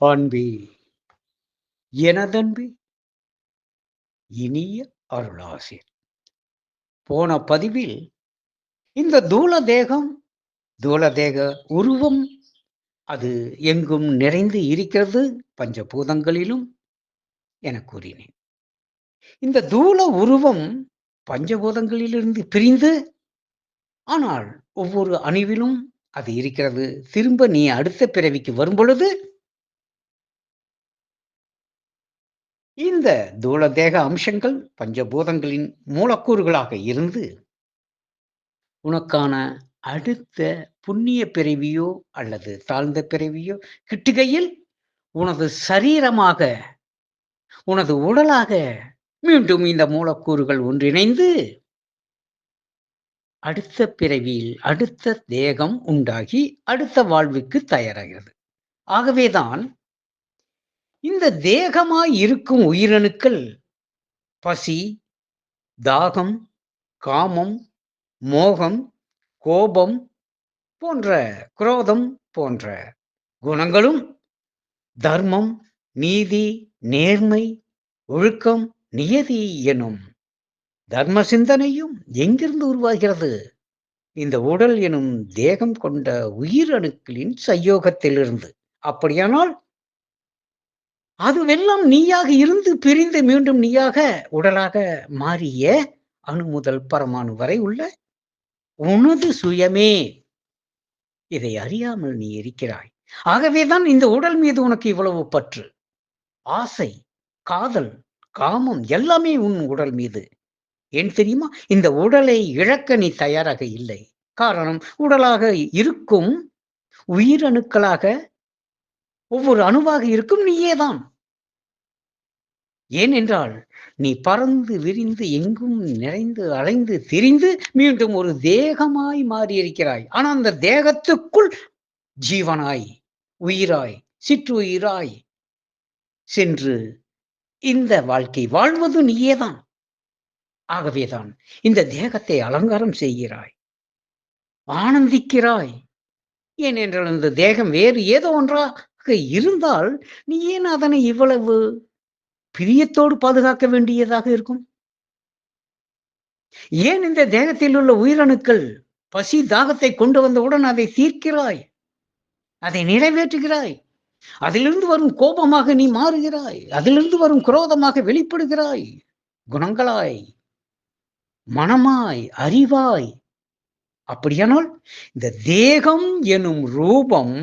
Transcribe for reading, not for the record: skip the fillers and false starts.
அன்பே, எனதன்பே, இனிய அருளாசி. போன பதிவில் இந்த தூளதேக உருவம் அது எங்கும் நிறைந்து இருக்கிறது பஞ்சபூதங்களிலும் என கூறினேன். இந்த தூள உருவம் பஞ்சபூதங்களிலிருந்து பிரிந்து, ஆனால் ஒவ்வொரு அணுவிலும் அது இருக்கிறது. திரும்ப நீ அடுத்த பிறவிக்கு வரும்பொழுது இந்த தூளதேக அம்சங்கள் பஞ்சபூதங்களின் மூலக்கூறுகளாக இருந்து உனக்கான அடுத்த புண்ணிய பிறவியோ அல்லது தாழ்ந்த பிறவியோ கிட்டுகையில் உனது சரீரமாக, உனது உடலாக மீண்டும் இந்த மூலக்கூறுகள் ஒன்றிணைந்து அடுத்த பிறவியில் அடுத்த தேகம் உண்டாகி அடுத்த வாழ்வுக்கு தயாராகிறது. ஆகவேதான் இந்த தேகமாய் இருக்கும் உயிரணுக்கள் பசி, தாகம், காமம், மோகம், கோபம் போன்ற, குரோதம் போன்ற குணங்களும், தர்மம், நீதி, நேர்மை, ஒழுக்கம், நியதி எனும் தர்ம சிந்தனையும் எங்கிருந்து உருவாகிறது? இந்த உடல் எனும் தேகம் கொண்ட உயிரணுக்களின் சயோகத்திலிருந்து. அப்படியானால் அதுவெல்லாம் நீயாக இருந்து பிரிந்து மீண்டும் நீயாக உடலாக மாறிய அணு முதல் பரமாணு வரை உள்ள உனது சுயமே. இதை அறியாமல் நீ இருக்கிறாய். ஆகவேதான் இந்த உடல் மீது உனக்கு இவ்வளவு பற்று, ஆசை, காதல், காமம் எல்லாமே உன் உடல் மீது. ஏன் தெரியுமா? இந்த உடலை இழக்க நீ தயாராக இல்லை. காரணம், உடலாக இருக்கும் உயிரணுக்களாக ஒவ்வொரு அணுவாக இருக்கும் நீயேதான். ஏனென்றால் நீ பறந்து விரிந்து எங்கும் நிறைந்து அலைந்து திரிந்து மீண்டும் ஒரு தேகமாய் மாறியிருக்கிறாய். ஆனால் அந்த தேகத்துக்குள் ஜீவனாய், உயிராய், சிற்றுயிராய் சென்று இந்த வாழ்க்கை வாழ்வது நீயேதான். ஆகவேதான் இந்த தேகத்தை அலங்காரம் செய்கிறாய், ஆனந்திக்கிறாய். ஏனென்றால் இந்த தேகம் வேறு ஏதோ ஒன்றாக இருந்தால் நீ ஏன் அதனை இவ்வளவு பிரியத்தோடு பாதுகாக்க வேண்டியதாக இருக்கும்? ஏன் இந்த தேகத்தில் உள்ள உயிரணுக்கள் பசி தாகத்தை கொண்டு வந்தவுடன் அதை தீர்க்கிறாய், அதை நிறைவேற்றுகிறாய். அதிலிருந்து வரும் கோபமாக நீ மாறுகிறாய், அதிலிருந்து வரும் குரோதமாக வெளிப்படுகிறாய். குணங்களாய், மனமாய், அறிவாய். அப்படியானால் இந்த தேகம் எனும் ரூபம்